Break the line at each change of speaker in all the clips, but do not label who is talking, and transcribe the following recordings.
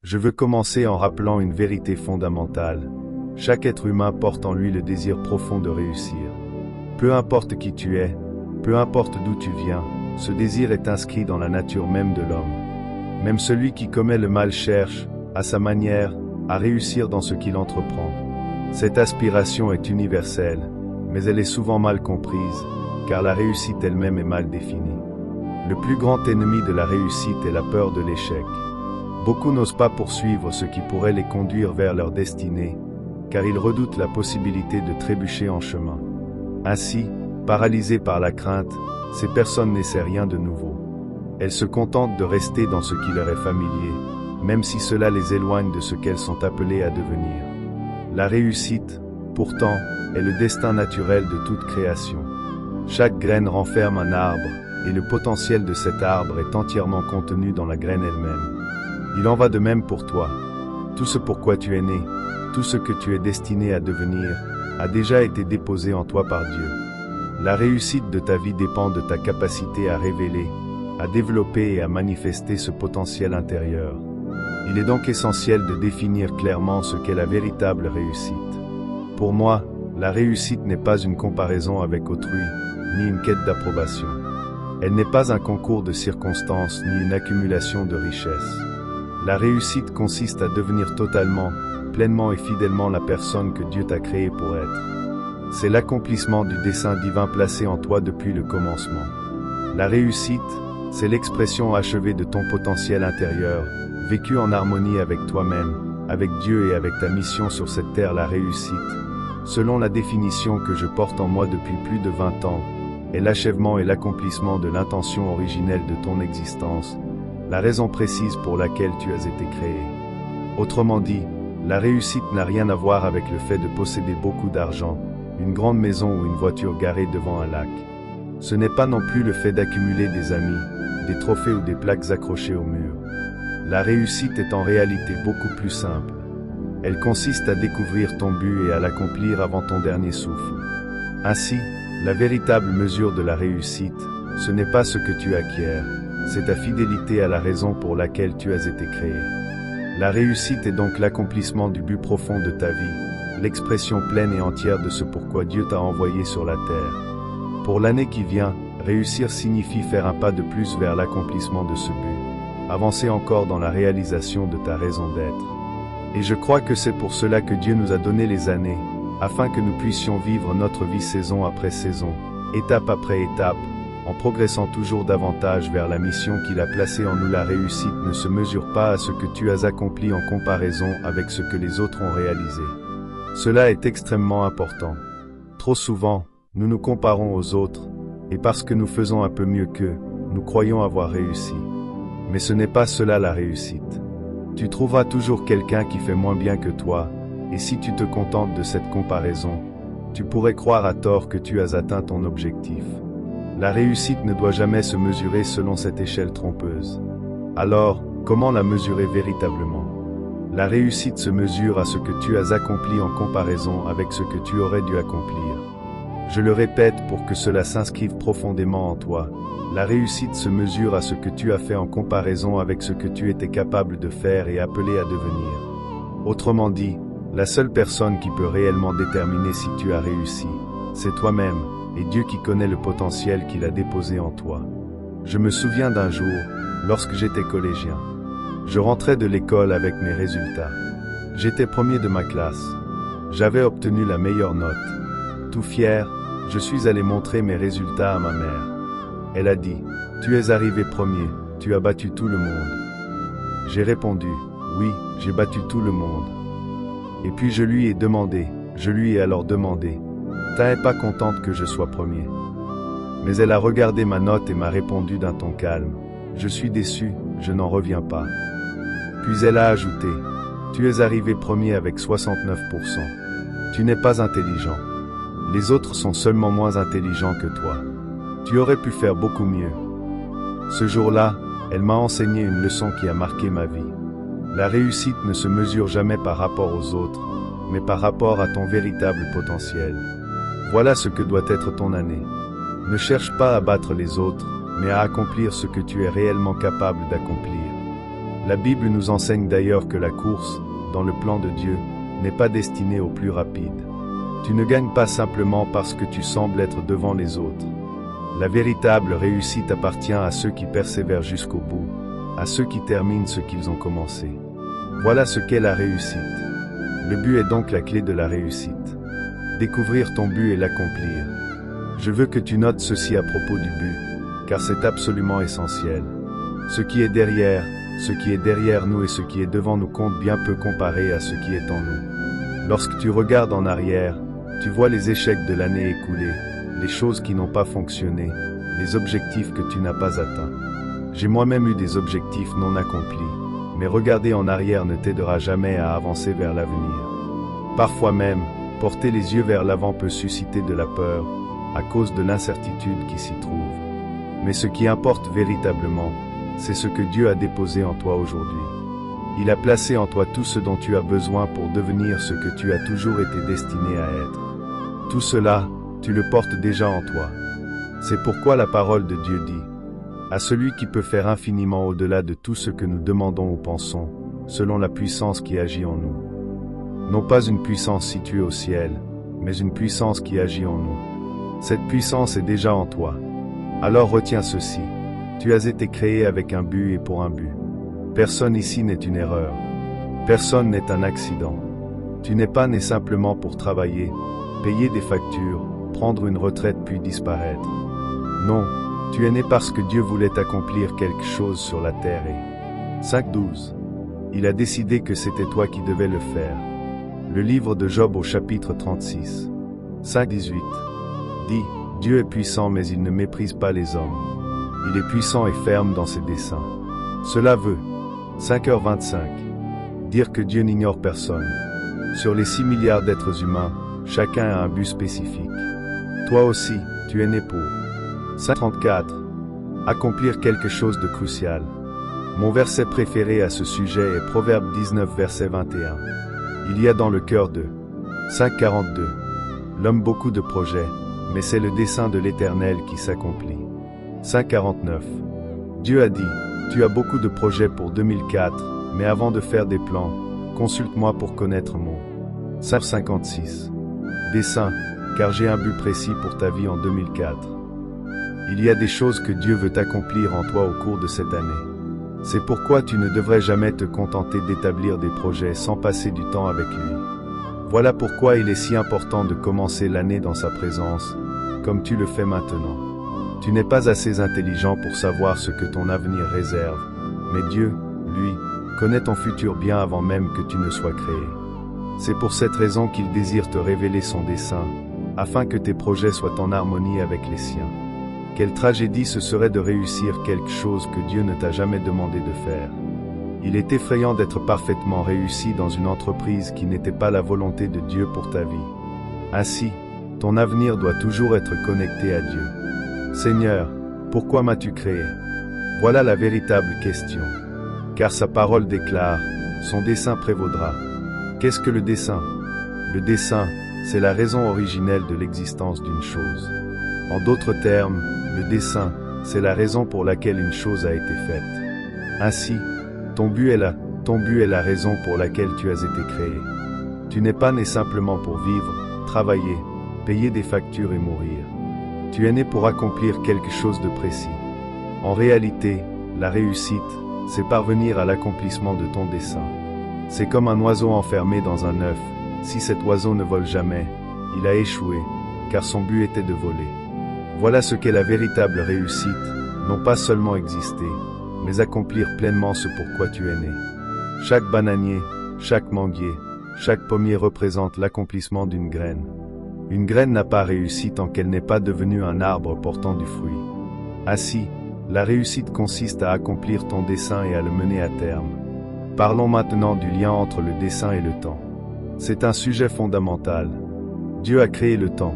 Je veux commencer en rappelant une vérité fondamentale. Chaque être humain porte en lui le désir profond de réussir. Peu importe qui tu es, peu importe d'où tu viens, ce désir est inscrit dans la nature même de l'homme. Même celui qui commet le mal cherche, à sa manière, à réussir dans ce qu'il entreprend. Cette aspiration est universelle, mais elle est souvent mal comprise, car la réussite elle-même est mal définie. Le plus grand ennemi de la réussite est la peur de l'échec. Beaucoup n'osent pas poursuivre ce qui pourrait les conduire vers leur destinée, car ils redoutent la possibilité de trébucher en chemin. Ainsi, paralysées par la crainte, ces personnes n'essaient rien de nouveau. Elles se contentent de rester dans ce qui leur est familier, même si cela les éloigne de ce qu'elles sont appelées à devenir. La réussite, pourtant, est le destin naturel de toute création. Chaque graine renferme un arbre, et le potentiel de cet arbre est entièrement contenu dans la graine elle-même. Il en va de même pour toi. Tout ce pourquoi tu es né, tout ce que tu es destiné à devenir, a déjà été déposé en toi par Dieu. La réussite de ta vie dépend de ta capacité à révéler, à développer et à manifester ce potentiel intérieur. Il est donc essentiel de définir clairement ce qu'est la véritable réussite. Pour moi, la réussite n'est pas une comparaison avec autrui, ni une quête d'approbation. Elle n'est pas un concours de circonstances, ni une accumulation de richesses. La réussite consiste à devenir totalement, pleinement et fidèlement la personne que Dieu t'a créée pour être. C'est l'accomplissement du dessein divin placé en toi depuis le commencement. La réussite, c'est l'expression achevée de ton potentiel intérieur, vécu en harmonie avec toi-même, avec Dieu et avec ta mission sur cette terre. La réussite, selon la définition que je porte en moi depuis plus de 20 ans, est l'achèvement et l'accomplissement de l'intention originelle de ton existence, la raison précise pour laquelle tu as été créé. Autrement dit, la réussite n'a rien à voir avec le fait de posséder beaucoup d'argent, une grande maison ou une voiture garée devant un lac. Ce n'est pas non plus le fait d'accumuler des amis, des trophées ou des plaques accrochées au mur. La réussite est en réalité beaucoup plus simple. Elle consiste à découvrir ton but et à l'accomplir avant ton dernier souffle. Ainsi, la véritable mesure de la réussite, ce n'est pas ce que tu acquiers, c'est ta fidélité à la raison pour laquelle tu as été créé. La réussite est donc l'accomplissement du but profond de ta vie, l'expression pleine et entière de ce pourquoi Dieu t'a envoyé sur la terre. Pour l'année qui vient, réussir signifie faire un pas de plus vers l'accomplissement de ce but, avancer encore dans la réalisation de ta raison d'être. Et je crois que c'est pour cela que Dieu nous a donné les années, afin que nous puissions vivre notre vie saison après saison, étape après étape, en progressant toujours davantage vers la mission qu'il a placée en nous. La réussite ne se mesure pas à ce que tu as accompli en comparaison avec ce que les autres ont réalisé. Cela est extrêmement important. Trop souvent, nous nous comparons aux autres, et parce que nous faisons un peu mieux qu'eux, nous croyons avoir réussi. Mais ce n'est pas cela la réussite. Tu trouveras toujours quelqu'un qui fait moins bien que toi, et si tu te contentes de cette comparaison, tu pourrais croire à tort que tu as atteint ton objectif. La réussite ne doit jamais se mesurer selon cette échelle trompeuse. Alors, comment la mesurer véritablement? La réussite se mesure à ce que tu as accompli en comparaison avec ce que tu aurais dû accomplir. Je le répète pour que cela s'inscrive profondément en toi. La réussite se mesure à ce que tu as fait en comparaison avec ce que tu étais capable de faire et appelé à devenir. Autrement dit, la seule personne qui peut réellement déterminer si tu as réussi, c'est toi-même, et Dieu qui connaît le potentiel qu'il a déposé en toi. Je me souviens d'un jour, lorsque j'étais collégien. Je rentrais de l'école avec mes résultats. J'étais premier de ma classe. J'avais obtenu la meilleure note. Tout fier, je suis allé montrer mes résultats à ma mère. Elle a dit, « Tu es arrivé premier, tu as battu tout le monde. » J'ai répondu, « Oui, j'ai battu tout le monde. » Et puis je lui ai alors demandé, « T'es pas contente que je sois premier? » Mais elle a regardé ma note et m'a répondu d'un ton calme, « Je suis déçu, je n'en reviens pas. » Puis elle a ajouté, « Tu es arrivé premier avec 69%. Tu n'es pas intelligent. Les autres sont seulement moins intelligents que toi. Tu aurais pu faire beaucoup mieux. » Ce jour-là, elle m'a enseigné une leçon qui a marqué ma vie. La réussite ne se mesure jamais par rapport aux autres, mais par rapport à ton véritable potentiel. Voilà ce que doit être ton année. Ne cherche pas à battre les autres, mais à accomplir ce que tu es réellement capable d'accomplir. La Bible nous enseigne d'ailleurs que la course, dans le plan de Dieu, n'est pas destinée au plus rapide. Tu ne gagnes pas simplement parce que tu sembles être devant les autres. La véritable réussite appartient à ceux qui persévèrent jusqu'au bout, à ceux qui terminent ce qu'ils ont commencé. Voilà ce qu'est la réussite. Le but est donc la clé de la réussite. Découvrir ton but et l'accomplir. Je veux que tu notes ceci à propos du but, car c'est absolument essentiel. Ce qui est derrière nous et ce qui est devant nous compte bien peu comparé à ce qui est en nous. Lorsque tu regardes en arrière, tu vois les échecs de l'année écoulée, les choses qui n'ont pas fonctionné, les objectifs que tu n'as pas atteints. J'ai moi-même eu des objectifs non accomplis, mais regarder en arrière ne t'aidera jamais à avancer vers l'avenir. Parfois même, porter les yeux vers l'avant peut susciter de la peur, à cause de l'incertitude qui s'y trouve. Mais ce qui importe véritablement, c'est ce que Dieu a déposé en toi aujourd'hui. Il a placé en toi tout ce dont tu as besoin pour devenir ce que tu as toujours été destiné à être. Tout cela, tu le portes déjà en toi. C'est pourquoi la parole de Dieu dit « À celui qui peut faire infiniment au-delà de tout ce que nous demandons ou pensons, selon la puissance qui agit en nous. » Non pas une puissance située au ciel, mais une puissance qui agit en nous. Cette puissance est déjà en toi. Alors retiens ceci. Tu as été créé avec un but et pour un but. Personne ici n'est une erreur. Personne n'est un accident. Tu n'es pas né simplement pour travailler, payer des factures, prendre une retraite puis disparaître. Non, tu es né parce que Dieu voulait accomplir quelque chose sur la terre et 5.12. Il a décidé que c'était toi qui devais le faire. Le livre de Job au chapitre 36. 5.18. Dit, Dieu est puissant mais il ne méprise pas les hommes. Il est puissant et ferme dans ses desseins. Cela veut, 5h25, dire que Dieu n'ignore personne. Sur les 6 milliards d'êtres humains, chacun a un but spécifique. Toi aussi, tu es né pour. 5.34. Accomplir quelque chose de crucial. Mon verset préféré à ce sujet est Proverbe 19 verset 21. Il y a dans le cœur de 5.42. L'homme beaucoup de projets, mais c'est le dessein de l'Éternel qui s'accomplit. 5.49. Dieu a dit, tu as beaucoup de projets pour 2004, mais avant de faire des plans, consulte-moi pour connaître mon 5.56. Dessein, car j'ai un but précis pour ta vie en 2004. Il y a des choses que Dieu veut accomplir en toi au cours de cette année. C'est pourquoi tu ne devrais jamais te contenter d'établir des projets sans passer du temps avec lui. Voilà pourquoi il est si important de commencer l'année dans sa présence, comme tu le fais maintenant. Tu n'es pas assez intelligent pour savoir ce que ton avenir réserve, mais Dieu, lui, connaît ton futur bien avant même que tu ne sois créé. C'est pour cette raison qu'il désire te révéler son dessein, afin que tes projets soient en harmonie avec les siens. Quelle tragédie ce serait de réussir quelque chose que Dieu ne t'a jamais demandé de faire. Il est effrayant d'être parfaitement réussi dans une entreprise qui n'était pas la volonté de Dieu pour ta vie. Ainsi, ton avenir doit toujours être connecté à Dieu. Seigneur, pourquoi m'as-tu créé? Voilà la véritable question. Car sa parole déclare, son dessein prévaudra. Qu'est-ce que le dessein? Le dessein, c'est la raison originelle de l'existence d'une chose. En d'autres termes, le dessein, c'est la raison pour laquelle une chose a été faite. Ainsi, ton but est la raison pour laquelle tu as été créé. Tu n'es pas né simplement pour vivre, travailler, payer des factures et mourir. Tu es né pour accomplir quelque chose de précis. En réalité, la réussite, c'est parvenir à l'accomplissement de ton dessein. C'est comme un oiseau enfermé dans un œuf. Si cet oiseau ne vole jamais, il a échoué, car son but était de voler. Voilà ce qu'est la véritable réussite, non pas seulement exister, mais accomplir pleinement ce pourquoi tu es né. Chaque bananier, chaque manguier, chaque pommier représente l'accomplissement d'une graine. Une graine n'a pas réussi tant qu'elle n'est pas devenue un arbre portant du fruit. Ainsi, la réussite consiste à accomplir ton dessein et à le mener à terme. Parlons maintenant du lien entre le dessein et le temps. C'est un sujet fondamental. Dieu a créé le temps.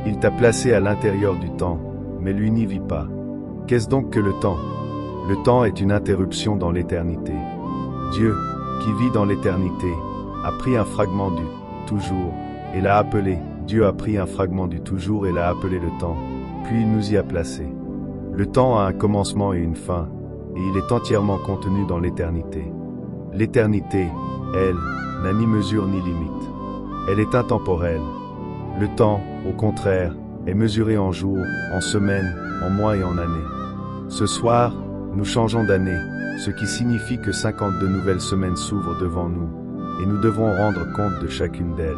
Il t'a placé à l'intérieur du temps, mais lui n'y vit pas. Qu'est-ce donc que le temps? Le temps est une interruption dans l'éternité. Dieu, qui vit dans l'éternité, a pris un fragment du toujours et l'a appelé. Dieu a pris un fragment du toujours et l'a appelé le temps, puis il nous y a placés. Le temps a un commencement et une fin, et il est entièrement contenu dans l'éternité. L'éternité, elle, n'a ni mesure ni limite. Elle est intemporelle. Le temps, au contraire, est mesuré en jours, en semaines, en mois et en années. Ce soir, nous changeons d'année, ce qui signifie que 52 nouvelles semaines s'ouvrent devant nous, et nous devrons rendre compte de chacune d'elles.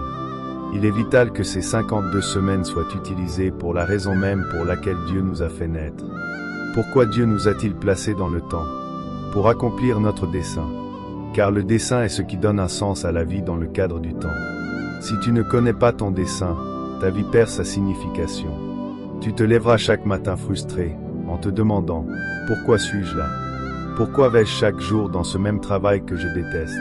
Il est vital que ces 52 semaines soient utilisées pour la raison même pour laquelle Dieu nous a fait naître. Pourquoi Dieu nous a-t-il placés dans le temps? Pour accomplir notre dessein. Car le dessein est ce qui donne un sens à la vie dans le cadre du temps. Si tu ne connais pas ton dessein, ta vie perd sa signification. Tu te lèveras chaque matin frustré, en te demandant « Pourquoi suis-je là? Pourquoi vais-je chaque jour dans ce même travail que je déteste ?»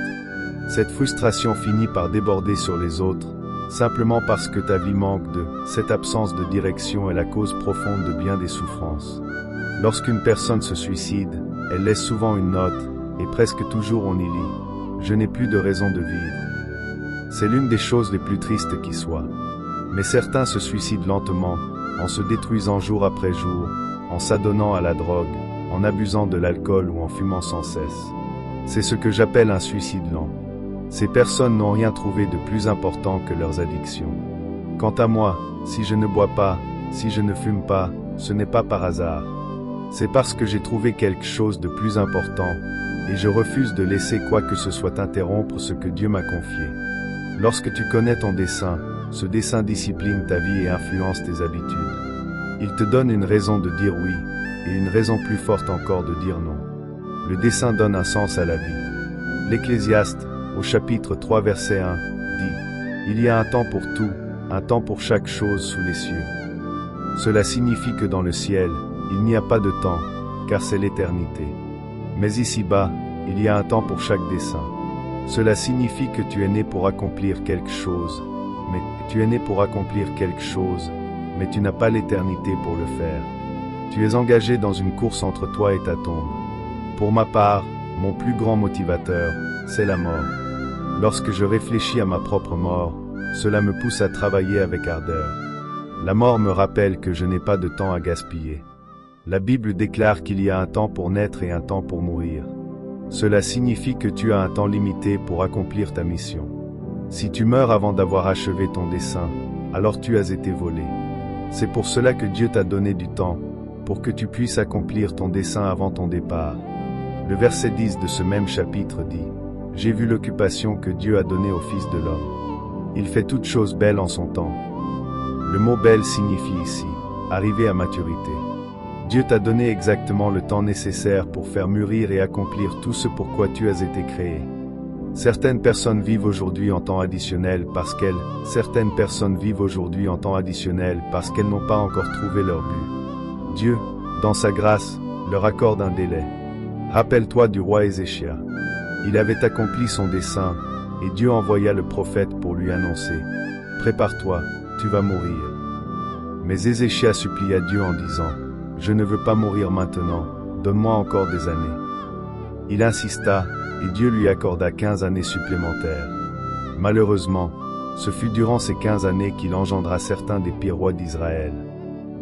Cette frustration finit par déborder sur les autres, simplement parce que ta vie manque de « Cette absence de direction est la cause profonde de bien des souffrances. » Lorsqu'une personne se suicide, elle laisse souvent une note, et presque toujours on y lit « Je n'ai plus de raison de vivre ». C'est l'une des choses les plus tristes qui soient. Mais certains se suicident lentement, en se détruisant jour après jour, en s'adonnant à la drogue, en abusant de l'alcool ou en fumant sans cesse. C'est ce que j'appelle un suicide lent. Ces personnes n'ont rien trouvé de plus important que leurs addictions. Quant à moi, si je ne bois pas, si je ne fume pas, ce n'est pas par hasard. C'est parce que j'ai trouvé quelque chose de plus important, et je refuse de laisser quoi que ce soit interrompre ce que Dieu m'a confié. Lorsque tu connais ton dessein, ce dessein discipline ta vie et influence tes habitudes. Il te donne une raison de dire oui, et une raison plus forte encore de dire non. Le dessein donne un sens à la vie. L'Ecclésiaste, au chapitre 3 verset 1, dit « Il y a un temps pour tout, un temps pour chaque chose sous les cieux. » Cela signifie que dans le ciel, il n'y a pas de temps, car c'est l'éternité. Mais ici-bas, il y a un temps pour chaque dessein. Cela signifie que tu es né pour accomplir quelque chose, mais tu n'as pas l'éternité pour le faire. Tu es engagé dans une course entre toi et ta tombe. Pour ma part, mon plus grand motivateur, c'est la mort. Lorsque je réfléchis à ma propre mort, cela me pousse à travailler avec ardeur. La mort me rappelle que je n'ai pas de temps à gaspiller. La Bible déclare qu'il y a un temps pour naître et un temps pour mourir. Cela signifie que tu as un temps limité pour accomplir ta mission. Si tu meurs avant d'avoir achevé ton dessein, alors tu as été volé. C'est pour cela que Dieu t'a donné du temps, pour que tu puisses accomplir ton dessein avant ton départ. Le verset 10 de ce même chapitre dit « J'ai vu l'occupation que Dieu a donnée au Fils de l'homme. Il fait toutes choses belles en son temps. » Le mot « belle » signifie ici « arriver à maturité ». Dieu t'a donné exactement le temps nécessaire pour faire mûrir et accomplir tout ce pour quoi tu as été créé. Certaines personnes vivent aujourd'hui en temps additionnel parce qu'elles n'ont pas encore trouvé leur but. Dieu, dans sa grâce, leur accorde un délai. Rappelle-toi du roi Ézéchias. Il avait accompli son dessein, et Dieu envoya le prophète pour lui annoncer « Prépare-toi, tu vas mourir. » Mais Ézéchias supplia Dieu en disant « Je ne veux pas mourir maintenant, donne-moi encore des années. » Il insista, et Dieu lui accorda 15 années supplémentaires. Malheureusement, ce fut durant ces 15 années qu'il engendra certains des pires rois d'Israël.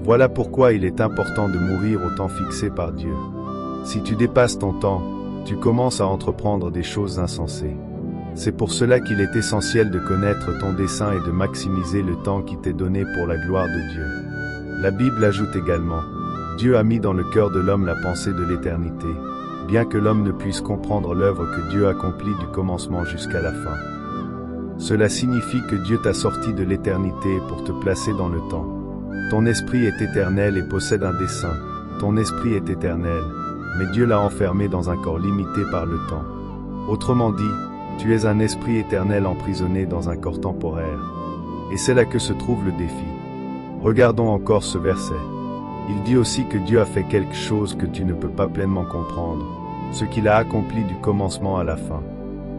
Voilà pourquoi il est important de mourir au temps fixé par Dieu. Si tu dépasses ton temps, tu commences à entreprendre des choses insensées. C'est pour cela qu'il est essentiel de connaître ton dessein et de maximiser le temps qui t'est donné pour la gloire de Dieu. La Bible ajoute également, Dieu a mis dans le cœur de l'homme la pensée de l'éternité, bien que l'homme ne puisse comprendre l'œuvre que Dieu accomplit du commencement jusqu'à la fin. Cela signifie que Dieu t'a sorti de l'éternité pour te placer dans le temps. Ton esprit est éternel et possède un dessein. Ton esprit est éternel, mais Dieu l'a enfermé dans un corps limité par le temps. Autrement dit, tu es un esprit éternel emprisonné dans un corps temporaire. Et c'est là que se trouve le défi. Regardons encore ce verset. Il dit aussi que Dieu a fait quelque chose que tu ne peux pas pleinement comprendre, ce qu'il a accompli du commencement à la fin.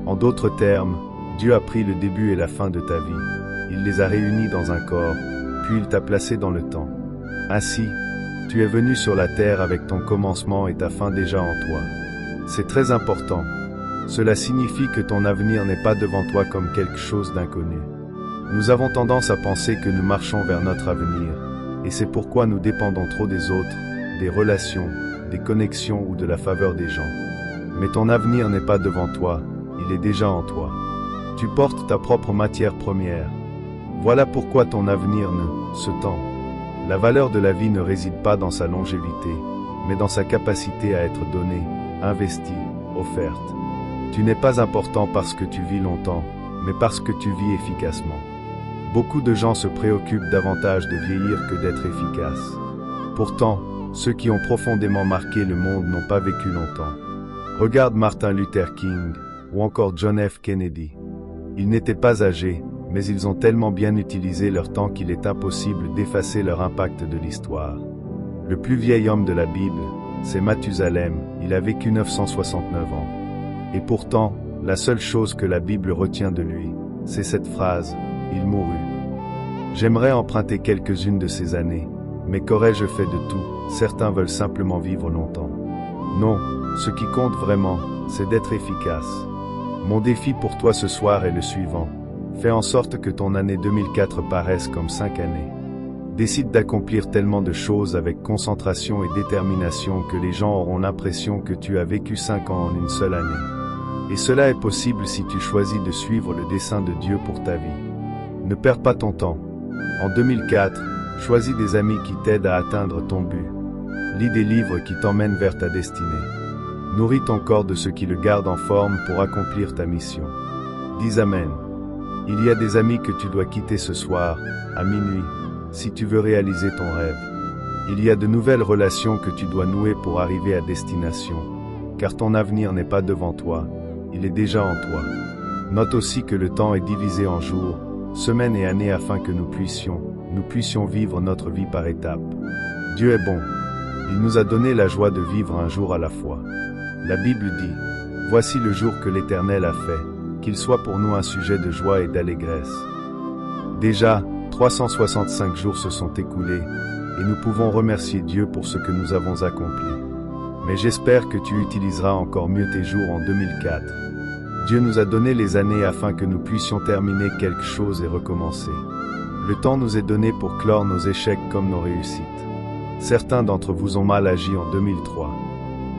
En d'autres termes, Dieu a pris le début et la fin de ta vie, il les a réunis dans un corps, puis il t'a placé dans le temps. Ainsi, tu es venu sur la terre avec ton commencement et ta fin déjà en toi. C'est très important. Cela signifie que ton avenir n'est pas devant toi comme quelque chose d'inconnu. Nous avons tendance à penser que nous marchons vers notre avenir, et c'est pourquoi nous dépendons trop des autres, des relations, des connexions ou de la faveur des gens. Mais ton avenir n'est pas devant toi, il est déjà en toi. Tu portes ta propre matière première. Voilà pourquoi ton avenir ne se tend. La valeur de la vie ne réside pas dans sa longévité, mais dans sa capacité à être donnée, investie, offerte. Tu n'es pas important parce que tu vis longtemps, mais parce que tu vis efficacement. Beaucoup de gens se préoccupent davantage de vieillir que d'être efficaces. Pourtant, ceux qui ont profondément marqué le monde n'ont pas vécu longtemps. Regarde Martin Luther King ou encore John F. Kennedy. Ils n'étaient pas âgés, mais ils ont tellement bien utilisé leur temps qu'il est impossible d'effacer leur impact de l'histoire. Le plus vieil homme de la Bible, c'est Mathusalem, il a vécu 969 ans. Et pourtant, la seule chose que la Bible retient de lui, c'est cette phrase, « Il mourut ». J'aimerais emprunter quelques-unes de ces années, mais qu'aurais-je fait de tout? Certains veulent simplement vivre longtemps. Non, ce qui compte vraiment, c'est d'être efficace. Mon défi pour toi ce soir est le suivant. Fais en sorte que ton année 2004 paraisse comme 5 années. Décide d'accomplir tellement de choses avec concentration et détermination que les gens auront l'impression que tu as vécu 5 ans en une seule année. Et cela est possible si tu choisis de suivre le dessein de Dieu pour ta vie. Ne perds pas ton temps. En 2004, choisis des amis qui t'aident à atteindre ton but. Lis des livres qui t'emmènent vers ta destinée. Nourris ton corps de ce qui le garde en forme pour accomplir ta mission. Dis Amen. Il y a des amis que tu dois quitter ce soir, à minuit, si tu veux réaliser ton rêve. Il y a de nouvelles relations que tu dois nouer pour arriver à destination, car ton avenir n'est pas devant toi, il est déjà en toi. Note aussi que le temps est divisé en jours, semaines et années afin que nous puissions vivre notre vie par étapes. Dieu est bon. Il nous a donné la joie de vivre un jour à la fois. La Bible dit, « Voici le jour que l'Éternel a fait, qu'il soit pour nous un sujet de joie et d'allégresse. » Déjà, 365 jours se sont écoulés, et nous pouvons remercier Dieu pour ce que nous avons accompli. Mais j'espère que tu utiliseras encore mieux tes jours en 2004. Dieu nous a donné les années afin que nous puissions terminer quelque chose et recommencer. Le temps nous est donné pour clore nos échecs comme nos réussites. Certains d'entre vous ont mal agi en 2003.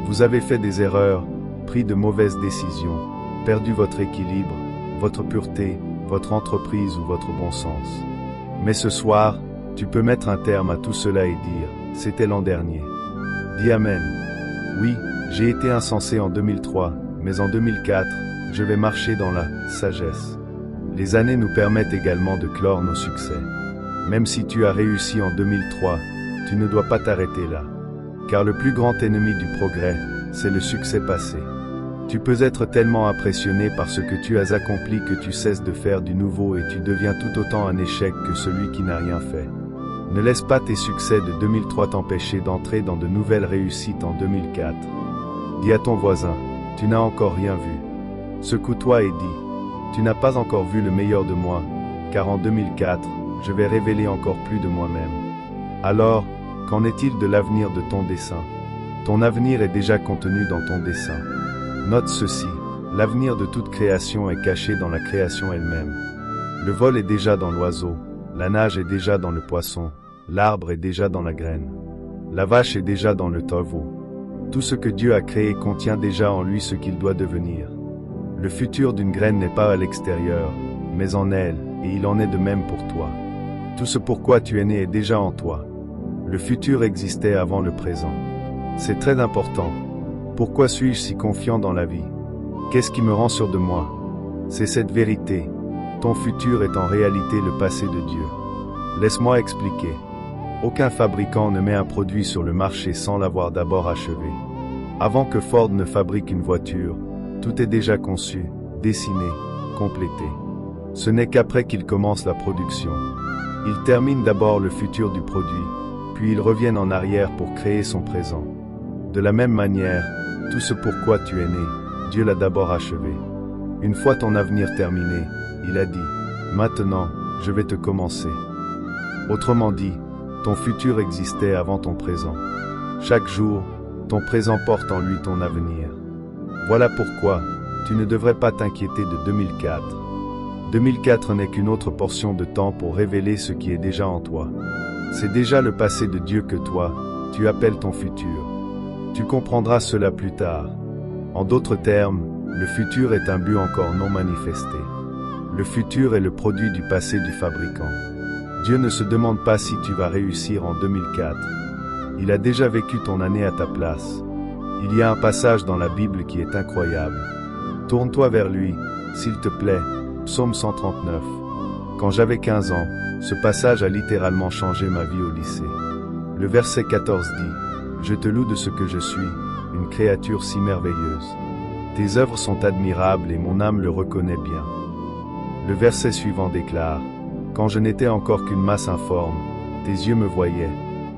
Vous avez fait des erreurs, pris de mauvaises décisions, perdu votre équilibre, votre pureté, votre entreprise ou votre bon sens. Mais ce soir, tu peux mettre un terme à tout cela et dire, c'était l'an dernier. Dis Amen. Oui, j'ai été insensé en 2003, mais en 2004, je vais marcher dans la sagesse. Les années nous permettent également de clore nos succès. Même si tu as réussi en 2003, tu ne dois pas t'arrêter là. Car le plus grand ennemi du progrès, c'est le succès passé. Tu peux être tellement impressionné par ce que tu as accompli que tu cesses de faire du nouveau et tu deviens tout autant un échec que celui qui n'a rien fait. Ne laisse pas tes succès de 2003 t'empêcher d'entrer dans de nouvelles réussites en 2004. Dis à ton voisin, tu n'as encore rien vu. Secoue-toi et dis, tu n'as pas encore vu le meilleur de moi, car en 2004, je vais révéler encore plus de moi-même. Alors, qu'en est-il de l'avenir de ton dessein? Ton avenir est déjà contenu dans ton dessein. Note ceci, l'avenir de toute création est caché dans la création elle-même. Le vol est déjà dans l'oiseau, la nage est déjà dans le poisson, l'arbre est déjà dans la graine. La vache est déjà dans le taureau. Tout ce que Dieu a créé contient déjà en lui ce qu'il doit devenir. Le futur d'une graine n'est pas à l'extérieur, mais en elle, et il en est de même pour toi. Tout ce pourquoi tu es né est déjà en toi. Le futur existait avant le présent. C'est très important. Pourquoi suis-je si confiant dans la vie? Qu'est-ce qui me rend sûr de moi? C'est cette vérité. Ton futur est en réalité le passé de Dieu. Laisse-moi expliquer. Aucun fabricant ne met un produit sur le marché sans l'avoir d'abord achevé. Avant que Ford ne fabrique une voiture, tout est déjà conçu, dessiné, complété. Ce n'est qu'après qu'il commence la production. Il termine d'abord le futur du produit, puis ils reviennent en arrière pour créer son présent. De la même manière, tout ce pourquoi tu es né, Dieu l'a d'abord achevé. Une fois ton avenir terminé, il a dit, maintenant, je vais te commencer. Autrement dit, ton futur existait avant ton présent. Chaque jour, ton présent porte en lui ton avenir. Voilà pourquoi, tu ne devrais pas t'inquiéter de 2004. 2004 n'est qu'une autre portion de temps pour révéler ce qui est déjà en toi. C'est déjà le passé de Dieu que toi, tu appelles ton futur. Tu comprendras cela plus tard. En d'autres termes, le futur est un but encore non manifesté. Le futur est le produit du passé du fabricant. Dieu ne se demande pas si tu vas réussir en 2004. Il a déjà vécu ton année à ta place. Il y a un passage dans la Bible qui est incroyable. Tourne-toi vers lui, s'il te plaît. Psaume 139. Quand j'avais 15 ans, ce passage a littéralement changé ma vie au lycée. Le verset 14 dit « Je te loue de ce que je suis, une créature si merveilleuse. Tes œuvres sont admirables et mon âme le reconnaît bien. » Le verset suivant déclare « Quand je n'étais encore qu'une masse informe, tes yeux me voyaient,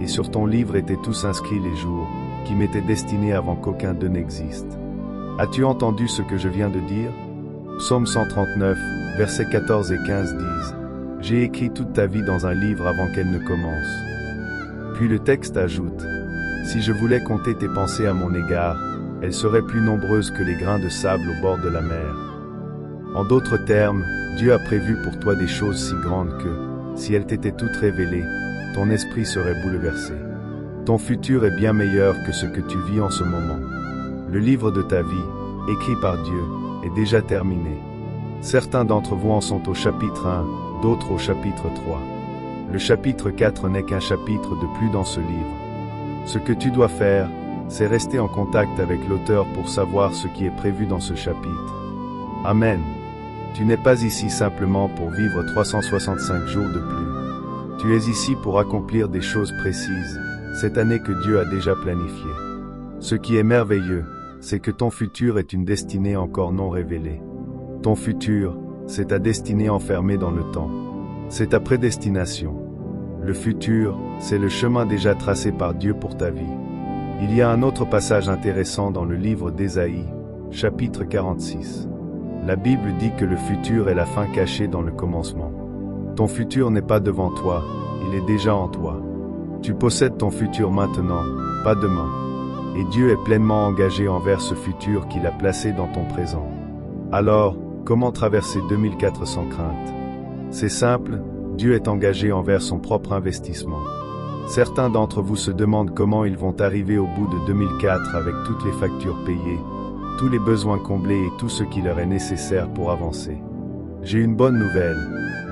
et sur ton livre étaient tous inscrits les jours, qui m'étaient destinés avant qu'aucun d'eux n'existe. » As-tu entendu ce que je viens de dire? Psaume 139, versets 14 et 15 disent « J'ai écrit toute ta vie dans un livre avant qu'elle ne commence. » Puis le texte ajoute « Si je voulais compter tes pensées à mon égard, elles seraient plus nombreuses que les grains de sable au bord de la mer. » En d'autres termes, Dieu a prévu pour toi des choses si grandes que, si elles t'étaient toutes révélées, ton esprit serait bouleversé. Ton futur est bien meilleur que ce que tu vis en ce moment. Le livre de ta vie, écrit par Dieu, est déjà terminé. Certains d'entre vous en sont au chapitre 1, d'autres au chapitre 3. Le chapitre 4 n'est qu'un chapitre de plus dans ce livre. Ce que tu dois faire, c'est rester en contact avec l'auteur pour savoir ce qui est prévu dans ce chapitre. Amen. Tu n'es pas ici simplement pour vivre 365 jours de plus. Tu es ici pour accomplir des choses précises, cette année que Dieu a déjà planifiée. Ce qui est merveilleux, c'est que ton futur est une destinée encore non révélée. Ton futur, c'est ta destinée enfermée dans le temps. C'est ta prédestination. Le futur, c'est le chemin déjà tracé par Dieu pour ta vie. Il y a un autre passage intéressant dans le livre d'Ésaïe, chapitre 46. La Bible dit que le futur est la fin cachée dans le commencement. Ton futur n'est pas devant toi, il est déjà en toi. Tu possèdes ton futur maintenant, pas demain. Et Dieu est pleinement engagé envers ce futur qu'il a placé dans ton présent. Alors, comment traverser 2004 sans crainte? C'est simple, Dieu est engagé envers son propre investissement. Certains d'entre vous se demandent comment ils vont arriver au bout de 2004 avec toutes les factures payées, tous les besoins comblés et tout ce qui leur est nécessaire pour avancer. J'ai une bonne nouvelle.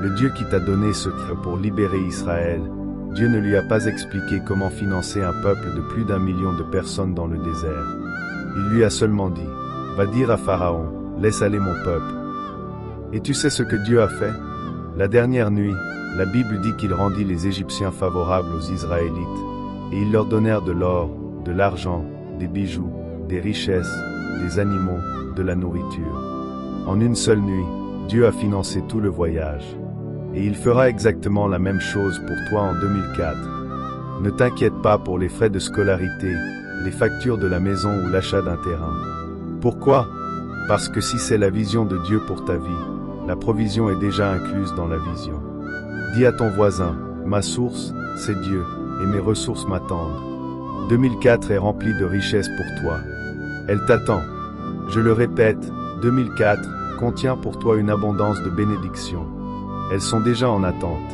Le Dieu qui t'a donné ce cœur pour libérer Israël, Dieu ne lui a pas expliqué comment financer un peuple de plus d'1 million de personnes dans le désert. Il lui a seulement dit, « Va dire à Pharaon, laisse aller mon peuple. » Et tu sais ce que Dieu a fait? La dernière nuit, la Bible dit qu'il rendit les Égyptiens favorables aux Israélites, et ils leur donnèrent de l'or, de l'argent, des bijoux, des richesses, des animaux, de la nourriture. En une seule nuit, Dieu a financé tout le voyage. Et il fera exactement la même chose pour toi en 2004. Ne t'inquiète pas pour les frais de scolarité, les factures de la maison ou l'achat d'un terrain. Pourquoi? Parce que si c'est la vision de Dieu pour ta vie, la provision est déjà incluse dans la vision. Dis à ton voisin, ma source, c'est Dieu, et mes ressources m'attendent. 2004 est rempli de richesses pour toi. Elle t'attend. Je le répète, 2004 contient pour toi une abondance de bénédictions. Elles sont déjà en attente.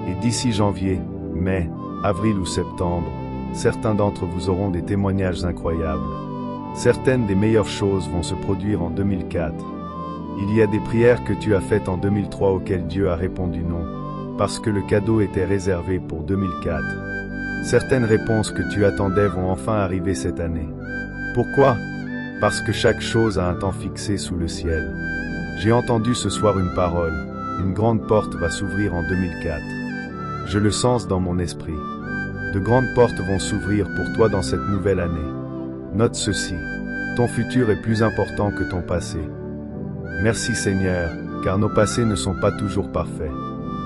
Et d'ici janvier, mai, avril ou septembre, certains d'entre vous auront des témoignages incroyables. Certaines des meilleures choses vont se produire en 2004. Il y a des prières que tu as faites en 2003 auxquelles Dieu a répondu non, parce que le cadeau était réservé pour 2004. Certaines réponses que tu attendais vont enfin arriver cette année. Pourquoi? Parce que chaque chose a un temps fixé sous le ciel. J'ai entendu ce soir une parole. Une grande porte va s'ouvrir en 2004. Je le sens dans mon esprit. De grandes portes vont s'ouvrir pour toi dans cette nouvelle année. Note ceci, ton futur est plus important que ton passé. Merci Seigneur, car nos passés ne sont pas toujours parfaits.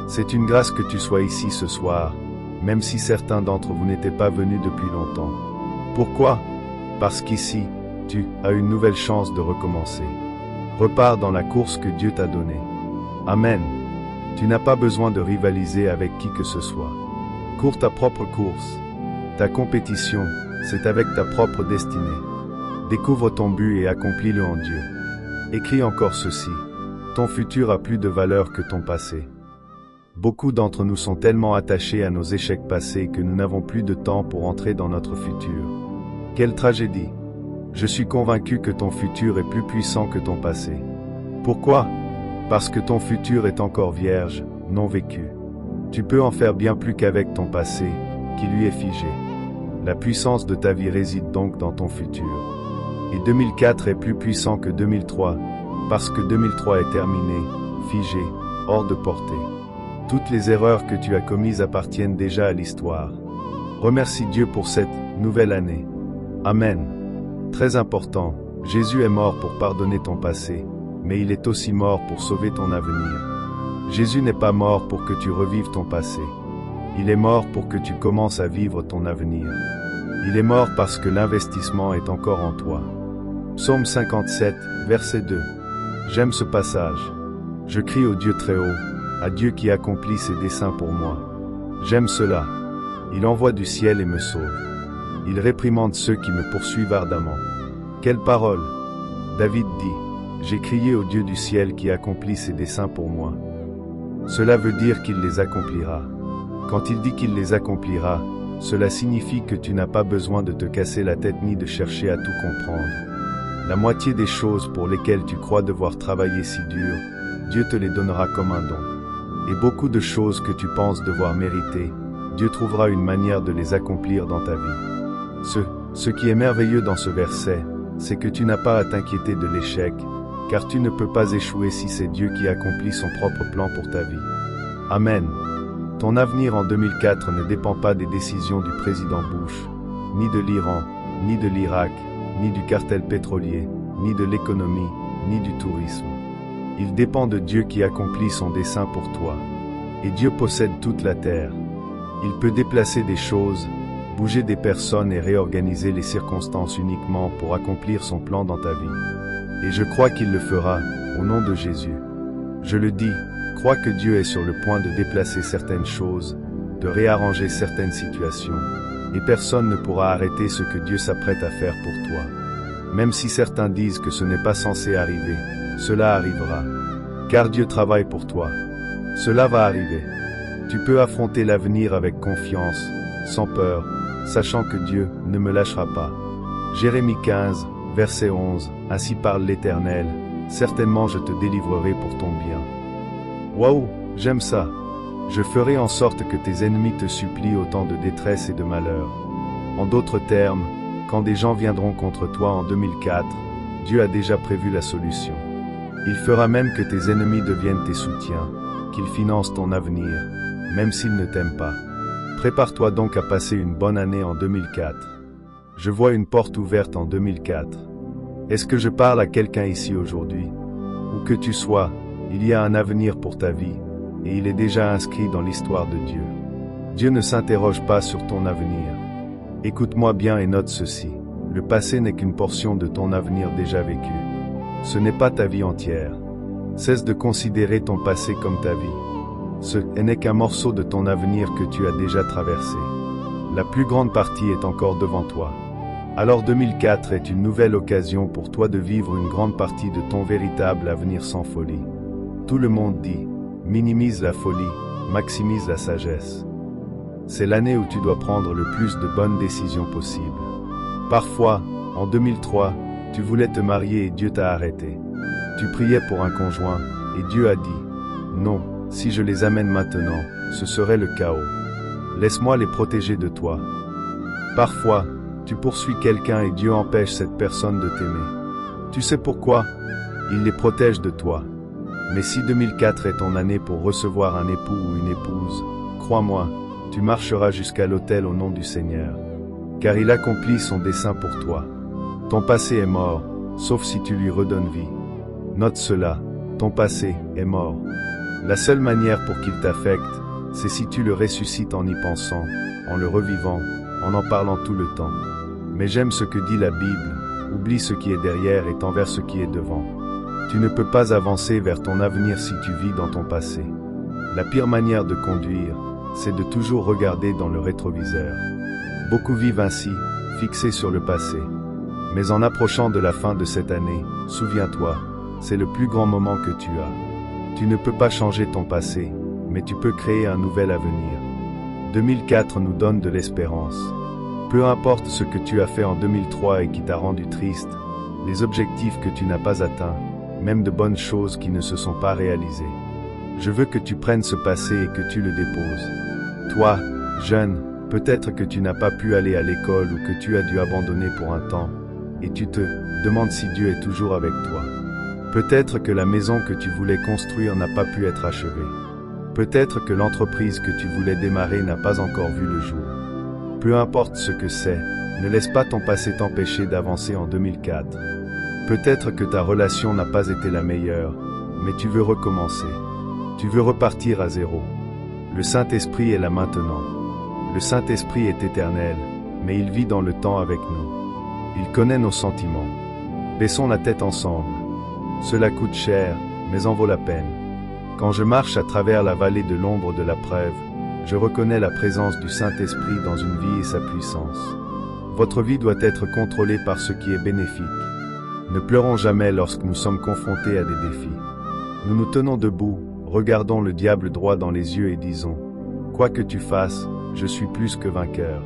C'est une grâce que tu sois ici ce soir, même si certains d'entre vous n'étaient pas venus depuis longtemps. Pourquoi? Parce qu'ici, tu as une nouvelle chance de recommencer. Repars dans la course que Dieu t'a donnée. Amen. Tu n'as pas besoin de rivaliser avec qui que ce soit. Cours ta propre course. Ta compétition, c'est avec ta propre destinée. Découvre ton but et accomplis-le en Dieu. Écris encore ceci. Ton futur a plus de valeur que ton passé. Beaucoup d'entre nous sont tellement attachés à nos échecs passés que nous n'avons plus de temps pour entrer dans notre futur. Quelle tragédie! Je suis convaincu que ton futur est plus puissant que ton passé. Pourquoi? Parce que ton futur est encore vierge, non vécu. Tu peux en faire bien plus qu'avec ton passé, qui lui est figé. La puissance de ta vie réside donc dans ton futur. Et 2004 est plus puissant que 2003, parce que 2003 est terminé, figé, hors de portée. Toutes les erreurs que tu as commises appartiennent déjà à l'histoire. Remercie Dieu pour cette nouvelle année. Amen. Très important, Jésus est mort pour pardonner ton passé, mais il est aussi mort pour sauver ton avenir. Jésus n'est pas mort pour que tu revives ton passé. Il est mort pour que tu commences à vivre ton avenir. Il est mort parce que l'investissement est encore en toi. Psaume 57, verset 2. J'aime ce passage. Je crie au Dieu très haut, à Dieu qui accomplit ses desseins pour moi. J'aime cela. Il envoie du ciel et me sauve. Il réprimande ceux qui me poursuivent ardemment. Quelle parole! David dit, j'ai crié au Dieu du ciel qui accomplit ses desseins pour moi. Cela veut dire qu'il les accomplira. Quand il dit qu'il les accomplira, cela signifie que tu n'as pas besoin de te casser la tête ni de chercher à tout comprendre. La moitié des choses pour lesquelles tu crois devoir travailler si dur, Dieu te les donnera comme un don. Et beaucoup de choses que tu penses devoir mériter, Dieu trouvera une manière de les accomplir dans ta vie. Ce qui est merveilleux dans ce verset, c'est que tu n'as pas à t'inquiéter de l'échec, car tu ne peux pas échouer si c'est Dieu qui accomplit son propre plan pour ta vie. Amen. Ton avenir en 2004 ne dépend pas des décisions du président Bush, ni de l'Iran, ni de l'Irak, ni du cartel pétrolier, ni de l'économie, ni du tourisme. Il dépend de Dieu qui accomplit son dessein pour toi. Et Dieu possède toute la terre. Il peut déplacer des choses, bouger des personnes et réorganiser les circonstances uniquement pour accomplir son plan dans ta vie. Et je crois qu'il le fera, au nom de Jésus. Je le dis, crois que Dieu est sur le point de déplacer certaines choses, de réarranger certaines situations, et personne ne pourra arrêter ce que Dieu s'apprête à faire pour toi. Même si certains disent que ce n'est pas censé arriver, cela arrivera. Car Dieu travaille pour toi. Cela va arriver. Tu peux affronter l'avenir avec confiance, sans peur, sachant que Dieu ne me lâchera pas. Jérémie 15, verset 11, ainsi parle l'Éternel, certainement je te délivrerai pour ton bien. Waouh, j'aime ça. Je ferai en sorte que tes ennemis te supplient au temps de détresse et de malheur. En d'autres termes, quand des gens viendront contre toi en 2004, Dieu a déjà prévu la solution. Il fera même que tes ennemis deviennent tes soutiens, qu'ils financent ton avenir, même s'ils ne t'aiment pas. Prépare-toi donc à passer une bonne année en 2004. Je vois une porte ouverte en 2004. Est-ce que je parle à quelqu'un ici aujourd'hui? Où que tu sois, il y a un avenir pour ta vie, et il est déjà inscrit dans l'histoire de Dieu. Dieu ne s'interroge pas sur ton avenir. Écoute-moi bien et note ceci. Le passé n'est qu'une portion de ton avenir déjà vécu. Ce n'est pas ta vie entière. Cesse de considérer ton passé comme ta vie. Ce n'est qu'un morceau de ton avenir que tu as déjà traversé. La plus grande partie est encore devant toi. Alors 2004 est une nouvelle occasion pour toi de vivre une grande partie de ton véritable avenir sans folie. Tout le monde dit, minimise la folie, maximise la sagesse. C'est l'année où tu dois prendre le plus de bonnes décisions possibles. Parfois, en 2003, tu voulais te marier et Dieu t'a arrêté. Tu priais pour un conjoint, et Dieu a dit, non, si je les amène maintenant, ce serait le chaos. Laisse-moi les protéger de toi. Parfois, tu poursuis quelqu'un et Dieu empêche cette personne de t'aimer. Tu sais pourquoi? Il les protège de toi. Mais si 2004 est ton année pour recevoir un époux ou une épouse, crois-moi, tu marcheras jusqu'à l'autel au nom du Seigneur. Car il accomplit son dessein pour toi. Ton passé est mort, sauf si tu lui redonnes vie. Note cela, ton passé est mort. La seule manière pour qu'il t'affecte, c'est si tu le ressuscites en y pensant, en le revivant, en parlant tout le temps. Mais j'aime ce que dit la Bible, oublie ce qui est derrière et tends vers ce qui est devant. Tu ne peux pas avancer vers ton avenir si tu vis dans ton passé. La pire manière de conduire, c'est de toujours regarder dans le rétroviseur. Beaucoup vivent ainsi, fixés sur le passé. Mais en approchant de la fin de cette année, souviens-toi, c'est le plus grand moment que tu as. Tu ne peux pas changer ton passé, mais tu peux créer un nouvel avenir. 2004 nous donne de l'espérance. Peu importe ce que tu as fait en 2003 et qui t'a rendu triste, les objectifs que tu n'as pas atteints, même de bonnes choses qui ne se sont pas réalisées. Je veux que tu prennes ce passé et que tu le déposes. Toi, jeune, peut-être que tu n'as pas pu aller à l'école ou que tu as dû abandonner pour un temps, et tu te demandes si Dieu est toujours avec toi. Peut-être que la maison que tu voulais construire n'a pas pu être achevée. Peut-être que l'entreprise que tu voulais démarrer n'a pas encore vu le jour. Peu importe ce que c'est, ne laisse pas ton passé t'empêcher d'avancer en 2004. Peut-être que ta relation n'a pas été la meilleure, mais tu veux recommencer. Tu veux repartir à zéro. Le Saint-Esprit est là maintenant. Le Saint-Esprit est éternel, mais il vit dans le temps avec nous. Il connaît nos sentiments. Baissons la tête ensemble. Cela coûte cher, mais en vaut la peine. Quand je marche à travers la vallée de l'ombre de la preuve, je reconnais la présence du Saint-Esprit dans une vie et sa puissance. Votre vie doit être contrôlée par ce qui est bénéfique. Ne pleurons jamais lorsque nous sommes confrontés à des défis. Nous nous tenons debout, regardons le diable droit dans les yeux et disons « Quoi que tu fasses, je suis plus que vainqueur ».